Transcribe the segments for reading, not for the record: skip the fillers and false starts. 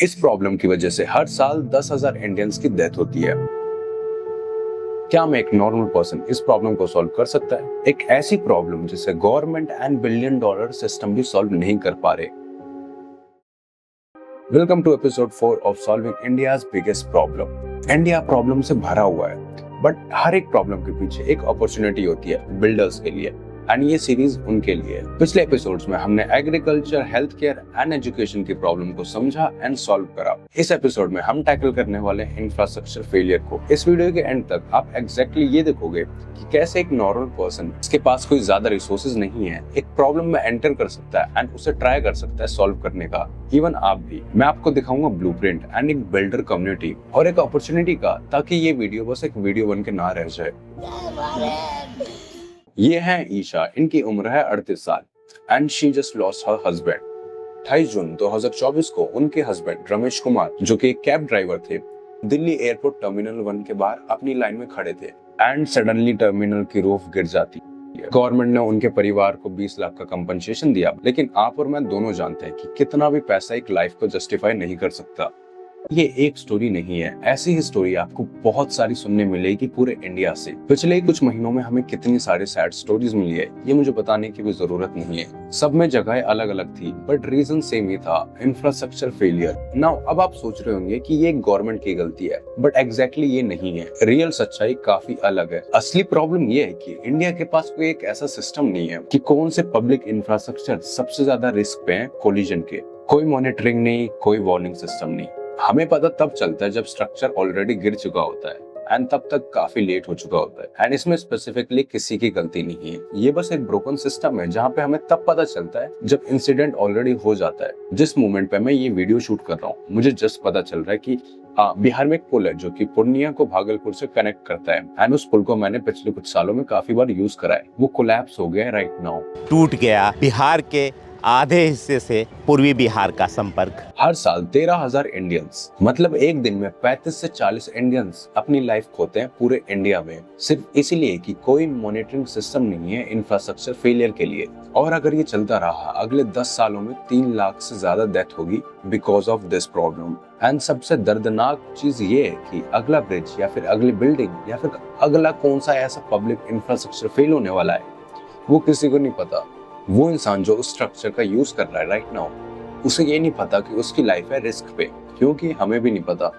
इस प्रॉब्लम की वजह से हर साल 10,000 इंडियंस की डेथ होती है। क्या मैं एक नॉर्मल पर्सन इस प्रॉब्लम को सॉल्व कर सकता है? एक ऐसी प्रॉब्लम जिसे government and billion dollar system भी सॉल्व नहीं कर पा रहे। Welcome to episode 4 of solving India's biggest problem. India problem से भरा हुआ है, बट हर एक प्रॉब्लम के पीछे एक अपॉर्चुनिटी होती है बिल्डर्स के लिए, एंड ये सीरीज उनके लिए है। पिछले एपिसोड्स में हमने agriculture, health care and education की प्रॉब्लम को समझा एंड सॉल्व करा। इस एपिसोड में हम टैकल करने वाले इंफ्रास्ट्रक्चर फेलियर को। इस वीडियो के एंड तक आप एग्जैक्टली ये देखोगे कि कैसे एक नॉर्मल पर्सन जिसके पास कोई ज्यादा रिसोर्सेज नहीं है एक प्रॉब्लम में एंटर कर सकता है एंड उसे ट्राई कर सकता है सॉल्व करने का। इवन आप भी। मैं आपको दिखाऊंगा ब्लूप्रिंट एंड एक बिल्डर कम्युनिटी और एक अपॉर्चुनिटी का, ताकि ये वीडियो बस एक वीडियो बन के ना रह जाए। ये हैं ईशा। इनकी उम्र है 38 साल and she just lost her husband. 28 जून 2024 को उनके हस्बैंड रमेश कुमार, जो कि एक कैब ड्राइवर थे, दिल्ली एयरपोर्ट टर्मिनल 1 के बाहर अपनी लाइन में खड़े थे एंड सडनली टर्मिनल की रूफ गिर जाती है। गवर्नमेंट ने उनके परिवार को 20 लाख का कंपनसेशन दिया, लेकिन आप और मैं दोनों जानते हैं कि कितना भी पैसा एक लाइफ को जस्टिफाई नहीं कर सकता। ये एक स्टोरी नहीं है, ऐसी ही स्टोरी आपको बहुत सारी सुनने मिलेगी पूरे इंडिया से। पिछले कुछ महीनों में हमें कितनी सारी सैड स्टोरीज मिली है, ये मुझे बताने की भी जरूरत नहीं है। सब में जगह अलग अलग थी, बट रीजन सेम ही था, इंफ्रास्ट्रक्चर फेलियर। नाउ अब आप सोच रहे होंगे कि ये गवर्नमेंट की गलती है, बट एग्जैक्टली ये नहीं है। रियल सच्चाई काफी अलग है। असली प्रॉब्लम ये है कि इंडिया के पास कोई एक ऐसा सिस्टम नहीं है कि कौन से पब्लिक इंफ्रास्ट्रक्चर सबसे ज्यादा रिस्क पे है कोलिजन के। कोई मॉनिटरिंग नहीं, कोई वार्निंग सिस्टम नहीं। हमें पता तब चलता है जब स्ट्रक्चर ऑलरेडी गिर चुका होता है एंड तब तक काफी लेट हो चुका होता है। एंड इसमें स्पेसिफिकली किसी की गलती नहीं है, ये बस एक ब्रोकन सिस्टम है जहाँ पे हमें तब पता चलता है जब इंसिडेंट ऑलरेडी हो जाता है। जिस मोमेंट पे मैं ये वीडियो शूट कर रहा हूँ, मुझे जस्ट पता चल रहा है कि बिहार में एक पुल है जो कि पूर्णिया को भागलपुर से कनेक्ट करता है एंड उस पुल को मैंने पिछले कुछ सालों में काफी बार यूज करा है। वो कोलैप्स हो गया है राइट नाउ। टूट गया बिहार के आधे हिस्से से पूर्वी बिहार का संपर्क। हर साल 13,000 इंडियंस, मतलब एक दिन में 35 से 40 इंडियंस अपनी लाइफ खोते हैं पूरे इंडिया में, सिर्फ इसीलिए कि कोई मॉनिटरिंग सिस्टम नहीं है इंफ्रास्ट्रक्चर फेलियर के लिए। और अगर ये चलता रहा, अगले 10 सालों में 3 लाख से ज्यादा डेथ होगी because of this problem. And सबसे दर्दनाक चीज ये है कि अगला ब्रिज या फिर अगली बिल्डिंग या फिर अगला कौन सा ऐसा पब्लिक इंफ्रास्ट्रक्चर फेल होने वाला है, वो किसी को नहीं पता। वो इंसान जो उस स्ट्रक्चर का यूज कर रहा है राइट नाउ, उसे ये नहीं पता कि उसकी लाइफ है रिस्क पे, क्योंकि हमें भी नहीं पता।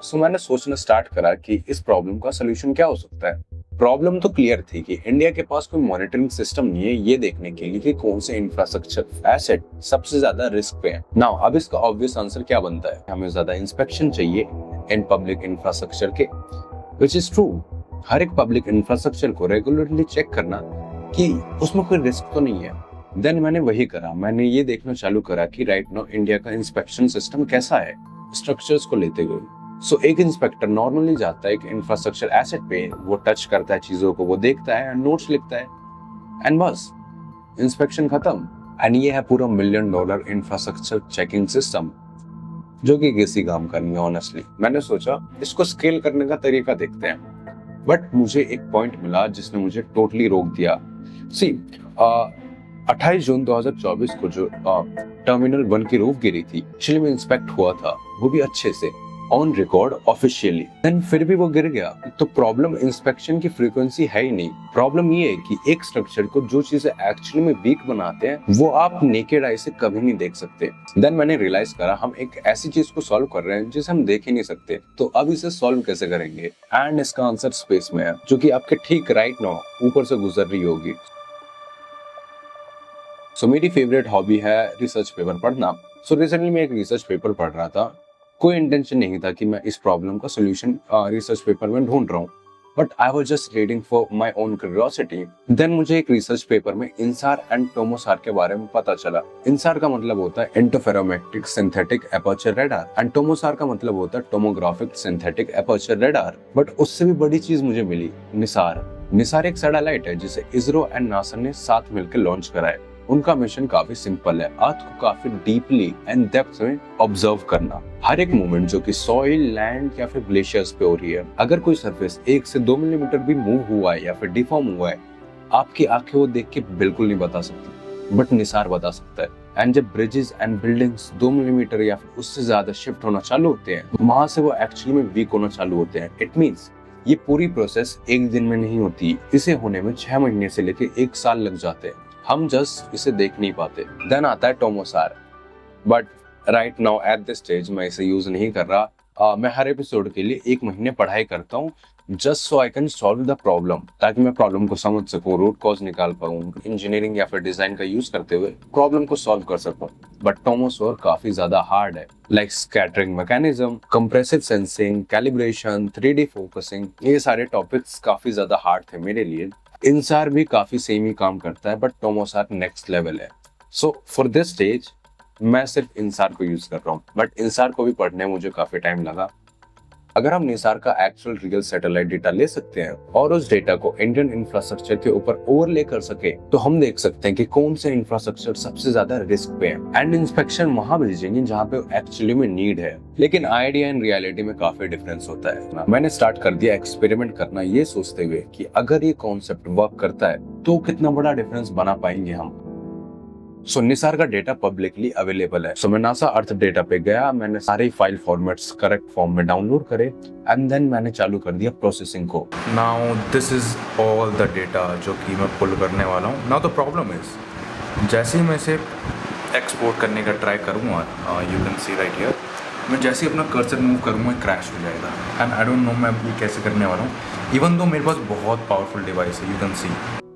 सो मैंने सोचना स्टार्ट करा कि इस प्रॉब्लम का सोल्यूशन क्या हो सकता है। प्रॉब्लम तो क्लियर थी कि इंडिया के पास कोई मॉनिटरिंग सिस्टम नहीं है ये देखने के लिए कि कौन से इंफ्रास्ट्रक्चर एसेट सबसे ज्यादा रिस्क पे है। नाउ अब इसका ऑब्वियस आंसर क्या बनता है, हमें ज्यादा इंस्पेक्शन चाहिए इन पब्लिक इंफ्रास्ट्रक्चर के, विच इज ट्रू। हर एक पब्लिक इंफ्रास्ट्रक्चर को रेगुलरली चेक करना कि उसमें कोई रिस्क तो नहीं है। देन मैंने वही करा, मैंने ये देखना चालू करा कि राइट नाउ इंडिया का इंस्पेक्शन सिस्टम कैसा है स्ट्रक्चर्स को लेते हुए। सो एक इंस्पेक्टर नॉर्मली जाता है एक इंफ्रास्ट्रक्चर एसेट पे, वो टच करता है चीजों को, वो देखता है, नोट्स लिखता है एंड बस इंस्पेक्शन खत्म। एंड ये है पूरा $1 मिलियन इंफ्रास्ट्रक्चर चेकिंग सिस्टम, जो कि किसी काम का नहीं है ऑनेस्टली। मैंने सोचा इसको स्केल करने का तरीका देखते हैं, बट मुझे एक पॉइंट मिला जिसने मुझे टोटली रोक दिया। सी 28 जून 2024 को जो टर्मिनल 1 की रूफ गिरी थी, एक्चुअली में इंस्पेक्ट हुआ था, वो भी अच्छे से ऑन रिकॉर्ड ऑफिशियली। देन फिर भी वो गिर गया। तो प्रॉब्लम इंस्पेक्शन की फ्रीक्वेंसी है ही नहीं, प्रॉब्लम ये है कि एक स्ट्रक्चर को जो चीजें एक्चुअली में वीक बनाते हैं वो आप नेकेड आई से कभी नहीं देख सकते। देन मैंने रियलाइज करा हम एक ऐसी चीज को सॉल्व कर रहे हैं जिसे हम देख ही नहीं सकते, तो अब इसे सॉल्व कैसे करेंगे। एंड इसका आंसर स्पेस में है, जो कि आपके ठीक राइट नाउ ऊपर से गुजर रही होगी। सो मेरी फेवरेट हॉबी है रिसर्च पेपर पढ़ना। सो रिसेंटली मैं एक रिसर्च पेपर पढ़ रहा था। कोई इंटेंशन नहीं था कि मैं इस प्रॉब्लम का सोल्यूशन रिसर्च पेपर में ढूंढ रहा हूँ, but I was just reading for my own curiosity. Then मुझे एक रिसर्च पेपर में इंसार एंड टोमोसार के बारे में पता चला। इंसार का मतलब होता है interferometric synthetic aperture radar and TomoSAR का मतलब होता है tomographic synthetic aperture radar. But उससे भी बड़ी चीज मुझे मिली, निसार। निसार एक सैटेलाइट है जिसे इसरो एंड नासा ने साथ मिलकर लॉन्च करा है। उनका मिशन काफी सिंपल है, अर्थ को काफी डीपली एंड डेप्थ में ऑब्जर्व करना। हर एक मूवमेंट जो कि सॉइल, लैंड या फिर ग्लेशियर्स पे हो रही है, अगर कोई सरफेस 1 से 2 मिलीमीटर भी मूव हुआ है या फिर डिफॉर्म हुआ है, आपकी आंखें वो देख के बिल्कुल नहीं बता सकती, बट निसार बता सकता है। एंड जब ब्रिजेस एंड बिल्डिंग्स 2 मिलीमीटर या फिर उससे ज्यादा शिफ्ट होना चालू होते हैं, वहां से वो एक्चुअली में वीक होना चालू होते हैं। इट मींस ये पूरी प्रोसेस एक दिन में नहीं होती, इसे होने में 6 महीने से लेके 1 साल लग जाते हैं। हम जस्ट इसे देख नहीं पाते। देन आता है TomoSAR, but right now at this stage मैं इसे यूज नहीं कर रहा। मैं हर एपिसोड के लिए 1 महीने पढ़ाई करता हूँ, just so I can solve the problem, ताकि मैं प्रॉब्लम को समझ सकूं, रूट कॉज निकाल पाऊं, इंजीनियरिंग या फिर डिजाइन का यूज करते हुए प्रॉब्लम को सॉल्व कर सकूं। बट टोमोसोर काफी ज्यादा हार्ड है, like scattering mechanism, compressive sensing, calibration, 3D focusing, ये सारे टॉपिक्स काफी ज्यादा हार्ड थे मेरे लिए। इंसार भी काफी सेम ही काम करता है, बट टोमोसार नेक्स्ट लेवल है। सो फॉर दिस स्टेज मैं सिर्फ इंसार को यूज कर रहा हूँ, बट इंसार को भी पढ़ने में मुझे काफी टाइम लगा। अगर हम निसार का एक्चुअल रियल सैटेलाइट डेटा ले सकते हैं और उस डेटा को इंडियन इंफ्रास्ट्रक्चर के ऊपर ओवरले कर सके, तो हम देख सकते हैं कि कौन से इंफ्रास्ट्रक्चर सबसे ज्यादा रिस्क पे है, एंड इंस्पेक्शन वहां भेजेंगे जहां पे एक्चुअली में नीड है। लेकिन आइडिया एंड रियलिटी में काफी डिफरेंस होता है। मैंने स्टार्ट कर दिया एक्सपेरिमेंट करना, ये सोचते हुए कि अगर ये कॉन्सेप्ट वर्क करता है तो कितना बड़ा डिफरेंस बना पाएंगे हम। सो निसार का डेटा पब्लिकली अवेलेबल है। सो मैं नासा अर्थ डेटा पे गया, मैंने सारे फाइल फॉर्मेट्स करेक्ट फॉर्म में डाउनलोड करे, एंड देन मैंने चालू कर दिया प्रोसेसिंग को। Now this is all the data जो कि मैं पुल करने वाला हूँ। नाउ द प्रॉब्लम इज, जैसे ही मैं इसे एक्सपोर्ट करने का ट्राई करूँगा, you can C right here, मैं जैसे ही अपना कर्सर मूव करूँगा क्रैश हो जाएगा। एंड आई डोंट नो मैं ये कैसे करने वाला हूँ, इवन दो मेरे पास बहुत पावरफुल डिवाइस है, यू कैन सी।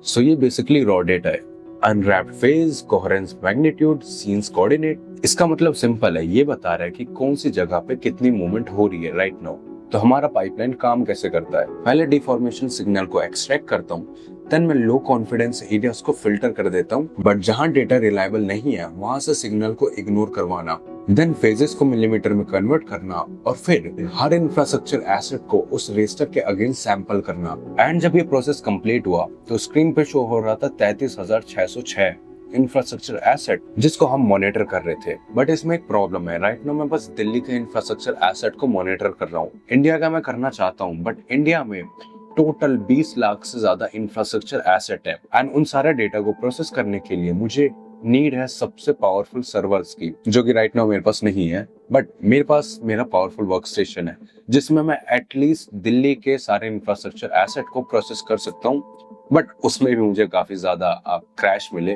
सो ये बेसिकली रॉ डेटा है, unwrapped phase, coherence, magnitude, scenes coordinate. इसका मतलब सिंपल है, ये बता रहा है कि कौन सी जगह पे कितनी मूवमेंट हो रही है राइट नाउ। तो हमारा पाइपलाइन काम कैसे करता है, पहले डिफॉर्मेशन सिग्नल को एक्सट्रैक्ट करता हूँ, देन मैं लो कॉन्फिडेंस एरियाज को फिल्टर कर देता हूँ, बट जहां डेटा रिलायबल नहीं है वहां से सिग्नल को इग्नोर करवाना, देन फेजेस को मिलीमीटर में कन्वर्ट करना, और फिर हर इंफ्रास्ट्रक्चर एसेट को उस रेस्टर के अगेंस्ट सैंपल करना। एंड जब ये प्रोसेस कंप्लीट हुआ तो स्क्रीन पे शो हो रहा था 33,606 इंफ्रास्ट्रक्चर एसेट जिसको हम मॉनिटर कर रहे थे। बट इसमें एक प्रॉब्लम है, राइट नाउ मैं बस दिल्ली के इंफ्रास्ट्रक्चर एसेट को मॉनिटर कर रहा हूँ। इंडिया का मैं करना चाहता हूँ, बट इंडिया में टोटल 20 लाख से ज्यादा इंफ्रास्ट्रक्चर एसेट है, एंड उन सारे डेटा को प्रोसेस करने के लिए मुझे नीड है सबसे पावरफुल सर्वर्स की, जो कि राइट नाउ मेरे पास नहीं है। बट मेरे पास मेरा पावरफुल वर्क स्टेशन है जिसमें मैं एटलीस्ट दिल्ली के सारे इंफ्रास्ट्रक्चर एसेट को प्रोसेस कर सकता हूँ। बट उसमें भी मुझे काफी ज्यादा क्रैश मिले,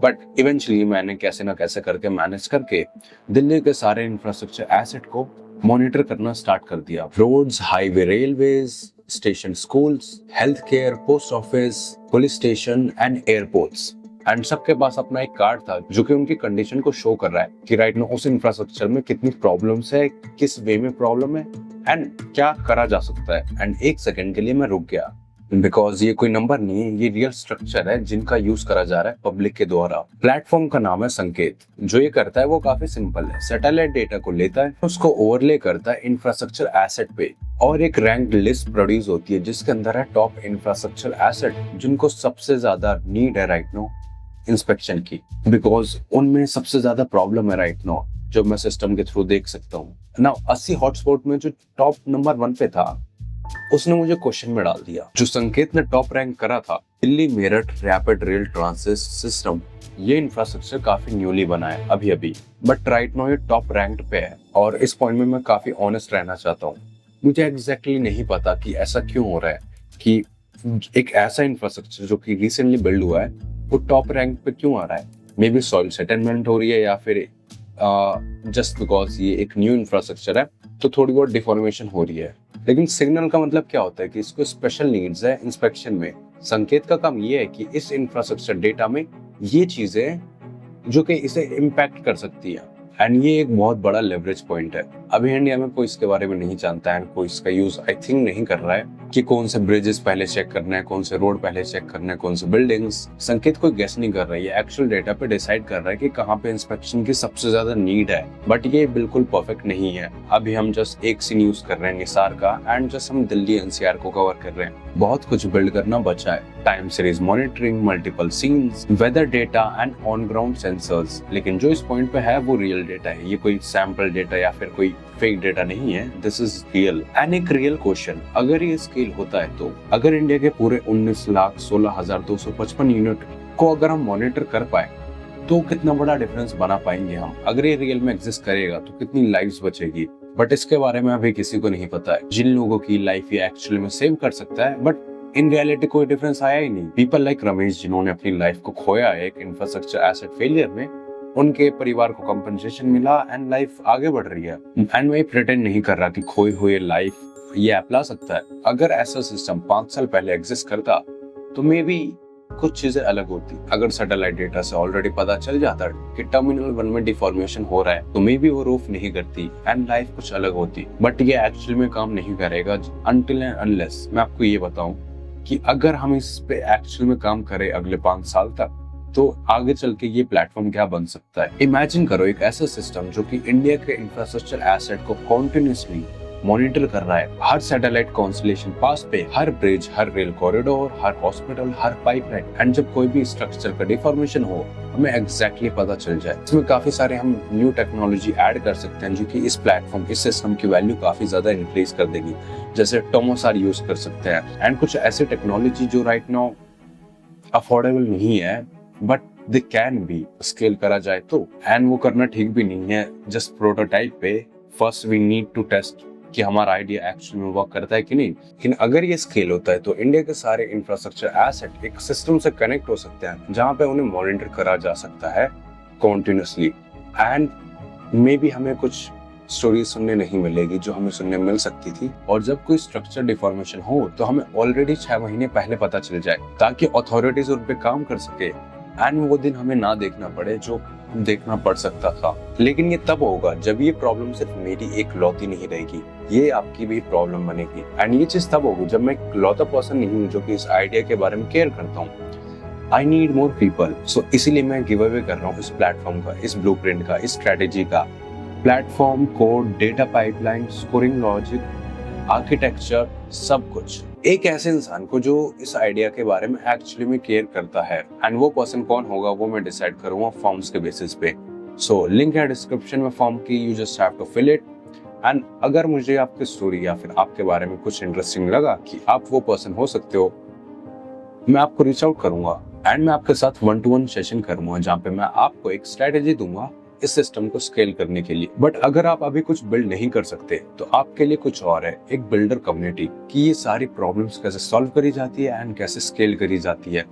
बट इवेंचुअली मैंने कैसे ना कैसे करके मैनेज करके दिल्ली के सारे इंफ्रास्ट्रक्चर एसेट को मॉनिटर करना स्टार्ट कर दिया। Roads, highway, railways, station, schools, health care, post office, police station and airports, and सबके पास अपना एक कार्ड था जो कि उनकी कंडीशन को शो कर रहा है कि राइट नाउ उस इंफ्रास्ट्रक्चर में कितनी प्रॉब्लम्स है, किस वे में प्रॉब्लम है, एंड क्या करा जा सकता है। एंड एक सेकंड के लिए मैं रुक गया, बिकॉज ये कोई नंबर नहीं है, ये रियल स्ट्रक्चर है जिनका यूज करा जा रहा है पब्लिक के द्वारा। प्लेटफॉर्म का नाम है संकेत। जो ये करता है वो काफी सिंपल है, सैटेलाइट डेटा को लेता है, उसको ओवरले करता है इंफ्रास्ट्रक्चर एसेट पे, और एक रैंक लिस्ट प्रोड्यूस होती है जिसके अंदर है टॉप इंफ्रास्ट्रक्चर एसेट जिनको सबसे ज्यादा नीड है राइट नाउ इंस्पेक्शन की, बिकॉज उनमें सबसे ज्यादा प्रॉब्लम है राइट नाउ जो मैं सिस्टम के थ्रू देख सकता हूँ ना। 80 हॉटस्पॉट में जो टॉप नंबर 1 पे था उसने मुझे क्वेश्चन में डाल दिया। जो संकेत ने टॉप रैंक करा था, Delhi Meerut rapid rail transit system, ये इंफ्रास्ट्रक्चर काफी न्यूली बना है अभी, बट राइट नाउ ये टॉप रैंक्ड पे है। और इस पॉइंट में मैं काफी ऑनेस्ट रहना चाहता हूँ, मुझे एग्जैक्टली नहीं पता कि ऐसा क्यों हो रहा है कि एक ऐसा इंफ्रास्ट्रक्चर जो कि रिसेंटली बिल्ड हुआ है वो टॉप रैंक पे क्यों आ रहा है। मे बी सॉइल सेटलमेंट हो रही है, या फिर जस्ट बिकॉज ये एक न्यू इंफ्रास्ट्रक्चर है तो थोड़ी बहुत डिफॉर्मेशन हो रही है। लेकिन सिग्नल का मतलब क्या होता है कि इसको स्पेशल नीड्स है इंस्पेक्शन में। संकेत का काम ये है कि इस इंफ्रास्ट्रक्चर डेटा में ये चीजें जो कि इसे इम्पैक्ट कर सकती है, एंड ये एक बहुत बड़ा लेवरेज पॉइंट है। अभी इंडिया में कोई इसके बारे में नहीं जानता है, कोई इसका यूज आई थिंक नहीं कर रहा है कि कौन से ब्रिजेस पहले चेक करना है, कौन से रोड पहले चेक करना है, कौन से बिल्डिंग्स। संकेत कोई गेस नहीं कर रहा है, ये एक्चुअल डेटा पे डिसाइड कर रहा है कि कहाँ पे इंस्पेक्शन की सबसे ज्यादा नीड है। बट ये बिल्कुल परफेक्ट नहीं है। अभी हम जस्ट एक सीन यूज कर रहे हैं निसार का, एंड जस्ट हम दिल्ली एनसीआर को कवर कर रहे हैं। बहुत कुछ बिल्ड करना बचा है, time series monitoring, multiple scenes, weather data and on ground sensors. लेकिन जो इस पॉइंट पे है वो रियल डेटा है, ये कोई सैंपल डेटा या फिर कोई फेक डेटा नहीं है, दिस इज रियल। एंड एक रियल क्वेश्चन, अगर ये स्केल होता है तो अगर इंडिया के पूरे 19,16,255 यूनिट को अगर हम मॉनिटर कर पाए तो कितना बड़ा डिफरेंस बना पाएंगे हम। अगर ये रियल में एग्जिस्ट करेगा तो कितनी लाइव्स बचेगी, बट इसके बारे में अभी किसी को नहीं पता है। जिन लोगों की लाइफ ये एक्चुअली में सेव कर सकता है, बट इन रियलिटी कोई डिफरेंस आया ही नहीं। पीपल लाइक रमेश जिन्होंने अपनी लाइफ को खोया है एक इंफ्रास्ट्रक्चर एसेट फेलियर में, उनके परिवार को कंपनसेशन मिला एंड लाइफ आगे बढ़ रही है। एंड मैं प्रिटेंड नहीं कर रहा कि खोई हुई लाइफ ये ऐप ला सकता है। अगर ऐसा सिस्टम 5 साल पहले एग्जिस्ट करता तो मे बी कुछ चीजें अलग होती। अगर सैटेलाइट डेटा से ऑलरेडी पता चल जाता कि टर्मिनल 1 में डिफॉर्मेशन हो रहा है तो मे बी वो रूफ नहीं करती एंड लाइफ कुछ अलग होती। बट ये एक्चुअली में काम नहीं करेगा अनटिल एंड अनलेस मैं आपको ये बताऊं कि अगर हम इस पे एक्चुअली में काम करें अगले 5 साल तक, तो आगे चल के ये प्लेटफॉर्म क्या बन सकता है। इमेजिन करो एक ऐसा सिस्टम जो कि इंडिया के इंफ्रास्ट्रक्चर एसेट को कॉन्टिन्यूसली मॉनिटर कर रहा है। हर सैटेलाइट कॉन्स्टलेशन पास पे, हर ब्रिज, हर रेल कॉरिडोर, हर हॉस्पिटल, हर पाइपलाइन, एंड जब कोई भी स्ट्रक्चर का डिफॉर्मेशन हो हमें एग्जैक्टली पता चल जाए। इसमें काफी सारे हम न्यू टेक्नोलॉजी ऐड कर सकते हैं जो कि इस प्लेटफॉर्म, इस सिस्टम की वैल्यू काफी ज्यादा इंक्रीज कर देगी। जैसे टोमोसार यूज कर सकते हैं एंड कुछ ऐसे टेक्नोलॉजी जो राइट नाउ अफोर्डेबल नहीं है but they can be scale करा जाए तो। एंड वो करना ठीक भी नहीं है जस्ट प्रोटोटाइप पे। First we need to test कि हमारा आइडिया एक्चुअली में वर्क करता है कि नहीं। लेकिन अगर ये स्केल होता है तो इंडिया के सारे इंफ्रास्ट्रक्चर एसेट एक सिस्टम से कनेक्ट हो सकते हैं जहां पे उन्हें मॉनिटर करा जा सकता है कॉन्टिन्यूसली। एंड मे बी हमें कुछ स्टोरी सुनने नहीं मिलेगी जो हमें सुनने मिल सकती थी। और जब कोई स्ट्रक्चर डिफॉर्मेशन हो तो हमें ऑलरेडी 6 महीने पहले पता चल जाए ताकि अथॉरिटीज उन पे काम कर सके एंड वो दिन हमें ना देखना पड़े जो देखना पड़ सकता था। लेकिन ये तब होगा जब ये प्रॉब्लम सिर्फ मेरी एक लौती नहीं रहेगी, ये आपकी भी प्रॉब्लम बनेगी। एंड ये चीज तब होगी जब मैं एक लौता पर्सन नहीं हूँ जो कि इस आइडिया के बारे में केयर करता हूँ। I need more people. सो इसीलिए मैं गिव अवे कर रहा हूँ इस प्लेटफॉर्म का, इस ब्लूप्रिंट का, इस स्ट्रेटेजी का। Platform, code, data pipeline, scoring logic, architecture, सब कुछ एक ऐसे इंसान को जो इस आइडिया के बारे में एक्चुअली में केयर करता है। एंड वो पर्सन कौन होगा वो मैं डिसाइड करूंगा फॉर्म्स के बेसिस पे। सो लिंक है डिस्क्रिप्शन में फॉर्म की, you just have to fill it. And अगर मुझे आपकी स्टोरी या फिर आपके बारे में कुछ इंटरेस्टिंग लगा कि आप वो पर्सन हो सकते हो, मैं आपको रीच आउट करूंगा एंड मैं आपके साथ 1-to-1 सेशन करूंगा जहाँ पे मैं आपको एक स्ट्रेटेजी दूंगा इस सिस्टम को स्केल करने के लिए। बट अगर आप अभी कुछ बिल्ड नहीं कर सकते तो आपके लिए कुछ और है, एक बिल्डर कम्युनिटी, कि ये सारी प्रॉब्लम्स कैसे सॉल्व करी जाती है एंड कैसे स्केल करी जाती है।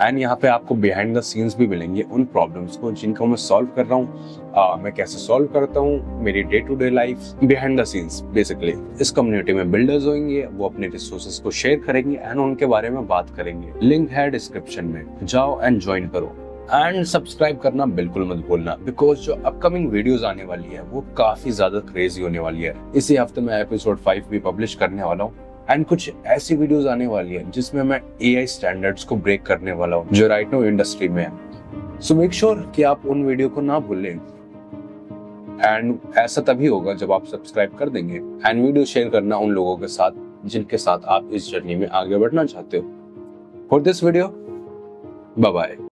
एंड यहाँ पे आपको बिहाइंड द सीन्स भी मिलेंगे उन प्रॉब्लम्स को जिनको मैं सॉल्व कर रहा हूँ, मैं कैसे सॉल्व करता हूँ, मेरी day to day life behind the scenes. Basically इस कम्युनिटी में बिल्डर्स होंगे, वो अपने रिसोर्सेज को शेयर करेंगे एंड उनके बारे में बात करेंगे। लिंक है डिस्क्रिप्शन में, जाओ एंड ज्वाइन करो। एंड सब्सक्राइब करना बिल्कुल मत भूलना, बिकॉज जो अपकमिंग वीडियोस आने वाली है वो काफी ज्यादा क्रेजी होने वाली है। इसी हफ्ते मैं एपिसोड 5 भी पब्लिश करने वाला हूँ एंड कुछ ऐसी वीडियोस आने वाली है जिसमें मैं AI स्टैंडर्ड्स को ब्रेक करने वाला हूँ जो राइट नाउ इंडस्ट्री में है। सो मेक श्योर कि आप उन वीडियो को ना भूलें। एंड ऐसा तभी होगा जब आप सब्सक्राइब कर देंगे एंड वीडियो शेयर करना उन लोगों के साथ जिनके साथ आप इस जर्नी में आगे बढ़ना चाहते हो। For this video, bye bye.